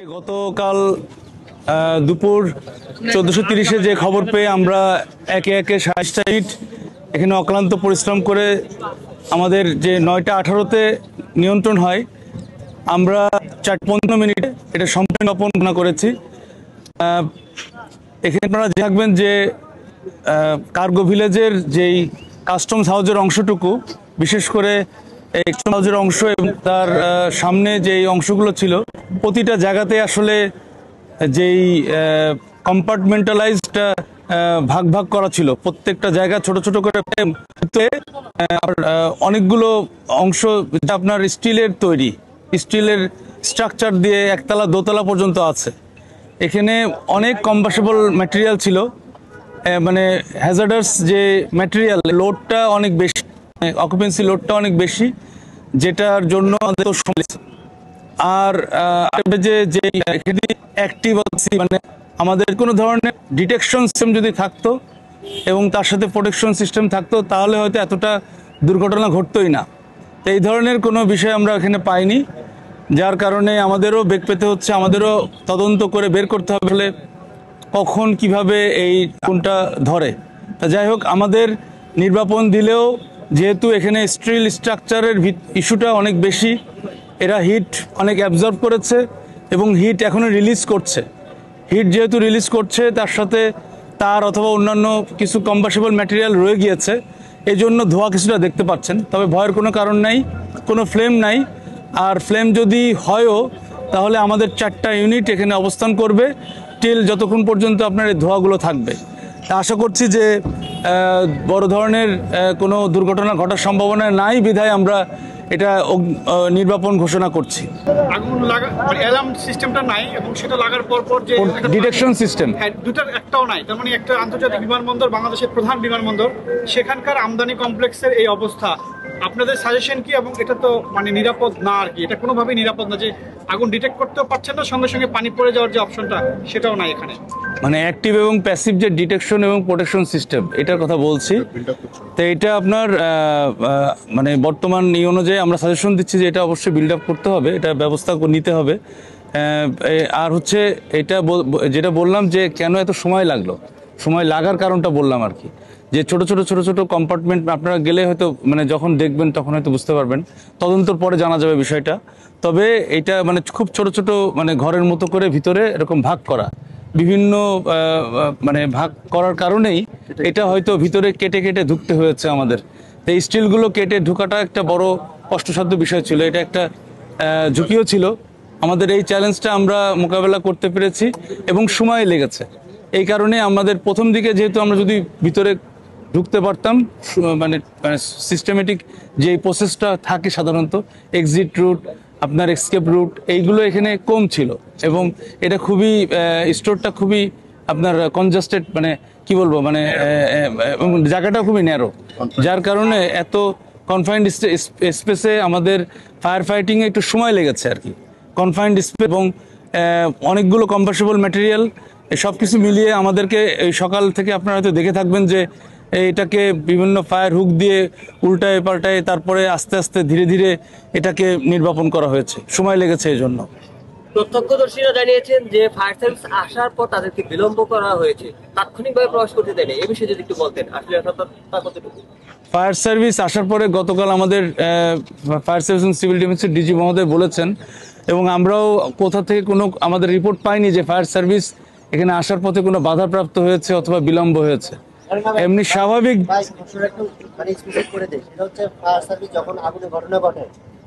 গতকাল দুপুর 14:30-এ যে খবর পেয়ে আমরা একে একে 27টা ইট এখানে অক্লান্ত পরিশ্রম করে আমাদের যে 9টা 18-তে নিয়ন্ত্রণ হয়, আমরা 4:15 মিনিটে এটা সম্পূর্ণ অপনা করেছি। এখানে আপনারা দেখবেন যে কার্গো ভিলেজের যেই কাস্টমস হাউজের অংশটুকু, বিশেষ করে কাস্টম হাউজের অংশ এবং তার সামনে যেই অংশগুলো ছিল, প্রতিটা জায়গাতে আসলে যেই কম্পার্টমেন্টালাইজড ভাগ ভাগ করা ছিল, প্রত্যেকটা জায়গা ছোট ছোট করে অনেকগুলো অংশ আপনার স্টিলের তৈরি, স্টিলের স্ট্রাকচার দিয়ে একতলা দোতলা পর্যন্ত আছে। এখানে অনেক কম্বাসেবল ম্যাটেরিয়াল ছিল, মানে হ্যাজার্ডাস যে ম্যাটেরিয়াল, লোডটা অনেক বেশি, অকুপেন্সি লোডটা অনেক বেশি, যেটার জন্য আমাদের আর যে অ্যাক্টিভ মানে আমাদের কোনো ধরনের ডিটেকশন সিস্টেম যদি থাকতো এবং তার সাথে প্রোটেকশন সিস্টেম থাকতো, তাহলে হয়তো এতটা দুর্ঘটনা ঘটতোই না। তো এই ধরনের কোনো বিষয় আমরা এখানে পাইনি, যার কারণে আমাদেরও বেগ পেতে হচ্ছে, আমাদেরও তদন্ত করে বের করতে হবে কখন কিভাবে এই কোনটা ধরে। তা যাই হোক, আমাদের নির্বাপন দিলেও যেহেতু এখানে স্টিল স্ট্রাকচারের ইস্যুটা অনেক বেশি, এরা হিট অনেক অ্যাবজর্ব করেছে এবং হিট এখনও রিলিজ করছে। হিট যেহেতু রিলিজ করছে, তার সাথে তার অথবা অন্যান্য কিছু কম্বাসেবল ম্যাটেরিয়াল রয়ে গিয়েছে, এই জন্য ধোঁয়া কিছুটা দেখতে পাচ্ছেন। তবে ভয়ের কোনো কারণ নাই, কোনো ফ্লেম নাই। আর ফ্লেম যদি হয়ও, তাহলে আমাদের 4টা ইউনিট এখানে অবস্থান করবে টিল যতক্ষণ পর্যন্ত আপনার এই ধোঁয়াগুলো থাকবে। আশা করছি যে বড় ধরনের কোনো দুর্ঘটনা ঘটার সম্ভাবনা নাই, বিধায় আমরা এটা নির্বাপন ঘোষণা করছি। আগুন লাগা মানে অ্যালার্ম সিস্টেমটা নাই এবং সেটা লাগার পর যে ডিটেকশন সিস্টেম দুটার একটাও নাই। তার মানে একটা আন্তর্জাতিক বিমানবন্দর, বাংলাদেশের প্রধান বিমানবন্দর, সেখানকার আমদানি কমপ্লেক্সের এই অবস্থা, আপনাদের সাজেশন কি? এবং এটা তো মানে নিরাপদ না আর কি, এটা কোনোভাবেই নিরাপদ না যে আগুন ডিটেক্ট করতেও পারছেন না, সঙ্গে সঙ্গে পানি পড়ে যাওয়ার যে অপশনটা সেটাও নাই এখানে। মানে অ্যাক্টিভ এবং প্যাসিভ যে ডিটেকশন এবং প্রোটেকশন সিস্টেম, এটার কথা বলছি। তো এটা আপনার মানে বর্তমান এই অনুযায়ী আমরা সাজেশন দিচ্ছি যে এটা অবশ্যই বিল্ড আপ করতে হবে, এটা ব্যবস্থা নিতে হবে। আর হচ্ছে এটা যেটা বললাম যে কেন এত সময় লাগলো, সময় লাগার কারণটা বললাম আর কি, যে ছোট ছোট কম্পার্টমেন্ট আপনারা গেলে হয়তো মানে যখন দেখবেন তখন হয়তো বুঝতে পারবেন, তদন্তর পরে জানা যাবে বিষয়টা। তবে এটা মানে খুব ছোট ছোট মানে ঘরের মতো করে ভিতরে এরকম ভাগ করা, বিভিন্ন মানে ভাগ করার কারণেই এটা হয়তো ভিতরে কেটে কেটে ঢুকতে হয়েছে আমাদের। তো এই স্টিলগুলো কেটে ঢোকাটা একটা বড় কষ্টসাধ্য বিষয় ছিল, এটা একটা ঝুঁকিও ছিল। আমাদের এই চ্যালেঞ্জটা আমরা মোকাবেলা করতে পেরেছি এবং সময় লেগেছে। এই কারণে আমাদের প্রথম দিকে যেহেতু আমরা যদি ভিতরে ঢুকতে পারতাম, মানে সিস্টেমেটিক যে প্রসেসটা থাকে সাধারণত, এক্সিট রুট, আপনার এসকেপ রুট, এইগুলো এখানে কম ছিল এবং এটা খুবই স্টোরটা খুবই আপনার কনজাস্টেড, মানে কি বলবো, মানে জায়গাটা খুবই ন্যারো, যার কারণে এত কনফাইন্ড স্পেসে আমাদের ফায়ার ফাইটিংয়ে একটু সময় লেগেছে আর কি। কনফাইন্ড স্পেস এবং অনেকগুলো কম্বাসেবল ম্যাটেরিয়াল, সব কিছু মিলিয়ে আমাদেরকে এই সকাল থেকে আপনারা হয়তো দেখে থাকবেন যে এটাকে বিভিন্ন ফায়ার হুক দিয়ে উল্টায় পাল্টায়, তারপরে আস্তে আস্তে ধীরে ধীরে এটাকে নির্বাপন করা হয়েছে, সময় লেগেছে এই জন্য। প্রত্যক্ষদর্শীরা জানিয়েছেন যে ফায়ার সার্ভিস আসার পর তাদেরকে বিলম্ব করা হয়েছে, তাৎক্ষণিকভাবে প্রবেশ করতে দেয়নি। এই বিষয়ে যদি একটু বলতেন, আসলে কতটুকু? ফায়ার সার্ভিস আসার পরে গতকাল আমাদের ফায়ার সার্ভিস এবং সিভিল ডিফেন্সের ডিজি মহোদয় বলেছেন, এবং আমরাও কোথা থেকে কোনো আমাদের রিপোর্ট পাইনি যে ফায়ার সার্ভিস এখানে আসার পথে কোনো বাধাপ্রাপ্ত হয়েছে অথবা বিলম্ব হয়েছে। এমনি স্বাভাবিক ফায়ার সার্ভিস যখন আগুনের ঘটনা ঘটে,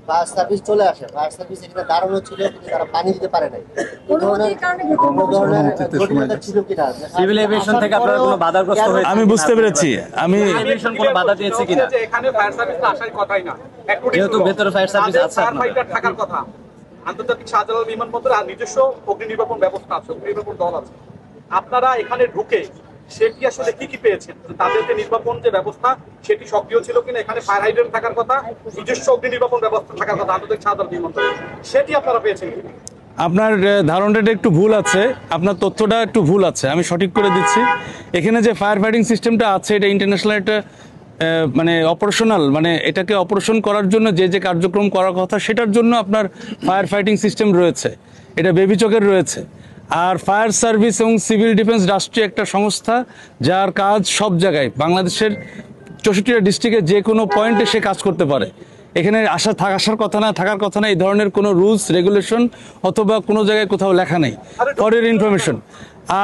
ফায়ার সার্ভিস চলে আসে, ফায়ার সার্ভিস এখানে দাঁড়ানো ছিল কিন্তু তারা পানি দিতে পারে নাই। সিভিল এভিয়েশন থেকে আপনারা কোনো বাধাগ্রস্ত হয়েছে? আমি বুঝতে পেরেছি, আমি এভিয়েশন কোনো বাধা দিয়েছে কিনা? এখানে ফায়ার সার্ভিস আসার কথাই না, যেহেতু ভেতরে ফায়ার সার্ভিস আছে, ফায়ার থাকার কথা। আন্তর্জাতিক শাহজালাল বিমানবন্দরে আর নিজস্ব অগ্নি নির্বাপন ব্যবস্থা আছে, অগ্নি নির্বাপন দল আছে। আপনারা এখানে ঢুকে সেটি আসলে কি পেয়েছেন? তাদেরকে নির্বাপন যে ব্যবস্থা সেটি সক্রিয় ছিল কিনা, এখানে ফায়ার হাইড্রেন্ট থাকার কথা, নিজস্ব অগ্নি নির্বাপন ব্যবস্থা থাকার কথা আন্তর্জাতিক শাহজালাল বিমানবন্দরে, সেটি আপনারা পেয়েছেন কিনা? আপনার ধারণাটা একটু ভুল আছে, আপনার তথ্যটা একটু ভুল আছে, আমি সঠিক করে দিচ্ছি। এখানে যে ফায়ার ফাইটিং সিস্টেমটা আছে, এটা ইন্টারন্যাশনাল একটা মানে অপারেশনাল, মানে এটাকে অপারেশন করার জন্য যে যে কার্যক্রম করার কথা সেটার জন্য আপনার ফায়ার ফাইটিং সিস্টেম রয়েছে। এটা বেবি চকের রয়েছে। আর ফায়ার সার্ভিস এবং সিভিল ডিফেন্স রাষ্ট্রীয় একটা সংস্থা, যার কাজ সব জায়গায় বাংলাদেশের 64টা ডিস্ট্রিক্টে যে কোনো পয়েন্টে সে কাজ করতে পারে। এখানে আসার কথা না, থাকার কথা না, এই ধরনের কোনো রুলস রেগুলেশন অথবা কোনো জায়গায় কোথাও লেখা নেই, ফর ইউর ইনফরমেশন।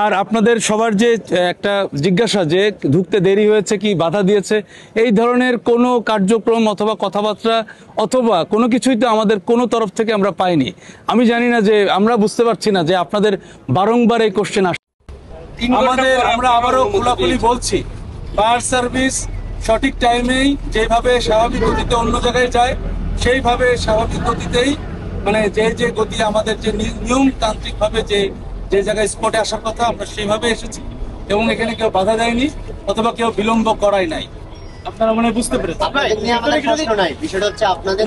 আর আপনাদের সবার যে একটা জিজ্ঞাসা যে ঢুকতে দেরি হয়েছে কি বাধা দিয়েছে, এই ধরনের কোনো কার্যক্রম অথবা কথাবার্তা অথবা কোনো কিছুই তো আমাদের কোনো তরফ থেকে আমরা পাইনি। আমি জানি না যে, আমরা বুঝতে পারছি না যে আপনাদের বারংবার এই কোশ্চেন আসছে। আমরা আবারও খোলাখুলি বলছি, ফায়ার সার্ভিস সঠিক টাইমেই যেভাবে স্বাভাবিক গতিতে অন্য জায়গায় যায়, সেইভাবে স্বাভাবিক গতিতেই, মানে যে গতি আমাদের যে নিয়মতান্ত্রিকভাবে যে জায়গায় স্পটে আসার কথা, আমরা সেইভাবে এসেছি এবং এখানে কেউ বাধা দেয়নি অথবা কেউ বিলম্ব করাই নাই। আপনারা মনে হয় বুঝতে পেরেছেন।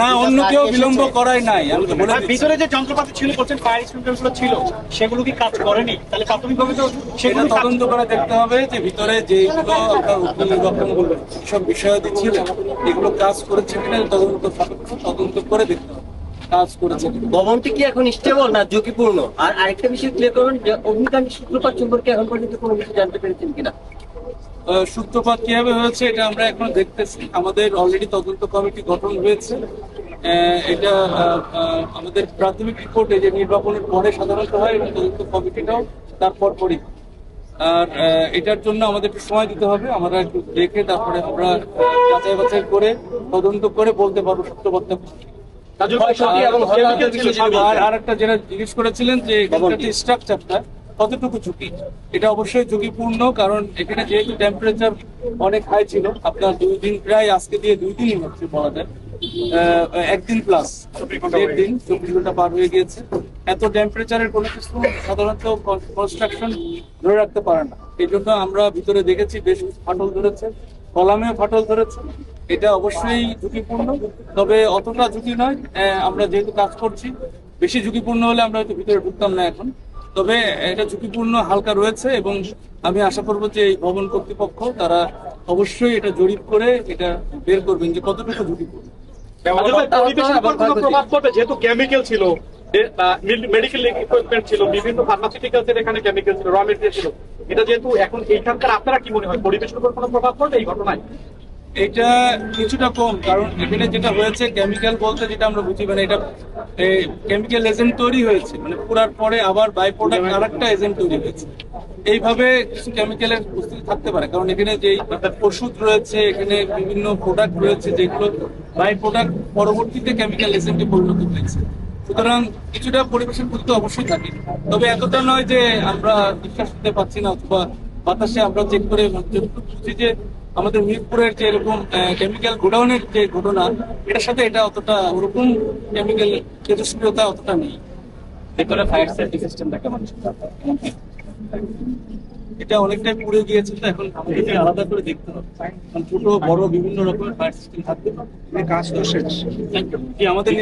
না, অন্য কেউ বিলম্ব করাই নাই। আমি তো বলে দিচ্ছি। ভিতরে যে যন্ত্রপাতি ছিল বলছেন, ফায়ার এক্সটিংগুইশার ছিল, সেগুলো কি কাজ করেনি? তাহলে প্রাথমিকভাবে তো সেগুলো তদন্ত করে দেখতে হবে যে ভিতরে যেগুলো আপনার উপনির্বাচনগুলো সব বিষয়াদি ছিল, এগুলো কাজ করেছে কিনা তদন্ত করে দেখতে হবে কাজ করেছে কিনা। ভবনটি কি এখন স্টেবল না ঝুঁকিপূর্ণ? আর আরেকটা বিষয় ক্লিয়ার করুন যে অগ্নিকাণ্ডের সূত্রপাত সম্পর্কে এখন পর্যন্ত কোনো কিছু জানতে পেরেছেন কিনা? সূত্রপাত কিভাবে হয়েছে এটা আমরা এখন দেখতেছি। আমাদের অলরেডি তদন্ত কমিটি গঠন হয়েছে। এটা আমাদের প্রাথমিক রিপোর্টে যে নির্বাচনের পরে সাধারণত হয়, এবং তদন্ত কমিটিটাও তারপর পরই। আর এটার জন্য আমাদের একটু সময় দিতে হবে। আমরা একটু দেখে তারপরে আমরা যাচাই বাছাই করে তদন্ত করে বলতে পারবো সত্যবাদটা। আর একটা যেটা জিজ্ঞেস করেছিলেন যে স্ট্রাকচারটা কতটুকু ঝুঁকি, এটা অবশ্যই ঝুঁকিপূর্ণ, কারণ এখানে যেহেতু টেম্পারেচার অনেক হাই ছিল, আপনার 2 দিন, প্রায় আজকে দিয়ে 2 দিনই হচ্ছে বলা যায়, 1 দিন প্লাস 1.5 দিন, 24 ঘন্টা পার হয়ে গিয়েছে। এত টেম্পারেচারের কোনো কিছু সাধারণত কনস্ট্রাকশন ধরে রাখতে পারে না। এই জন্য আমরা ভিতরে দেখেছি বেশ ফাটল ধরেছে, কলামেও ফাটল ধরেছে। এটা অবশ্যই ঝুঁকিপূর্ণ, তবে অতটা ঝুঁকি নয়। আমরা যেহেতু কাজ করছি, বেশি ঝুঁকিপূর্ণ হলে আমরা হয়তো ভিতরে ঢুকতাম না এখন। তবে এটা ঝুঁকিপূর্ণ হালকা রয়েছে, এবং আমি আশা করবো যে এই ভবন কর্তৃপক্ষ তারা অবশ্যই এটা জরিপ করে এটা বের করবেন যে কতটুকু ঝুঁকিপূর্ণ। পরিবেশের উপর কোনো প্রভাব পড়বে? যেহেতু কেমিক্যাল ছিল, মেডিকেল ইকুইপমেন্ট ছিল, বিভিন্ন ফার্মাসিউটিক্যালসের এখানে কেমিক্যাল ছিল, র মেটেরিয়াল ছিল, এটা যেহেতু এখন এইখানকার, আপনারা কি মনে হয় পরিবেশের উপর কোনো প্রভাব পড়বে এই ঘটনায়? এটা কিছুটা কম, কারণ এখানে যেটা হয়েছে কেমিক্যাল বলতে যেটা আমরা বুঝি, মানে এটা কেমিক্যাল এজেন্ট তৈরি হয়েছে, মানে পুরার পরে আবার বাই প্রোডাক্ট আরেকটা এজেন্ট তৈরি হয়েছে। এইভাবে কিছু কেমিক্যালের উপস্থিতি থাকতে পারে, কারণ এখানে যেই ওষুধ রয়েছে, এখানে বিভিন্ন প্রোডাক্ট রয়েছে যেগুলো বাই প্রোডাক্ট পরবর্তীতে কেমিক্যাল এজেন্টে পরিণত হয়েছে। সুতরাং কিছুটা পরিবেশের ক্ষতি অবশ্যই থাকে, তবে এতটা নয় যে আমরা বিশ্বাস করতে পারছি না, অথবা বাতাসে আমরা চেক করে বুঝি যে আমাদের মিরপুরের যে এরকম কেমিক্যাল গোডাউনের যে ঘটনা, এটার সাথে এটা অতটা ওরকম কেমিক্যাল তেজস্ক্রিয়তা অতটা নেই। ভিতরে ফায়ার সেফটি সিস্টেমটা কেমন? এটা অনেকটাই পুড়ে গিয়েছে, তো এখন আমাদেরকে আলাদা করে দেখতে হবে। ছোট বড় বিভিন্ন রকমের ফায়ার সিস্টেম থাকতে পারে। কাজ তো শেষ, কি আমাদের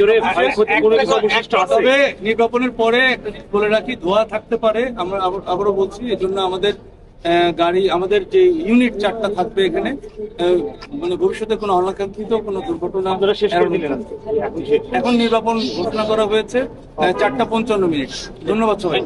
তবে নির্বাপনের পরে একটা জিনিস বলে রাখি, ধোঁয়া থাকতে পারে। আমরা আবারও বলছি, এই জন্য আমাদের গাড়ি, আমাদের যে ইউনিট 4টা থাকবে এখানে, মানে ভবিষ্যতে কোনো অনাকাঙ্ক্ষিত কোনো দুর্ঘটনা এখন নির্বাপন ঘোষণা করা হয়েছে 4টা 55 মিনিট। ধন্যবাদ সবাই।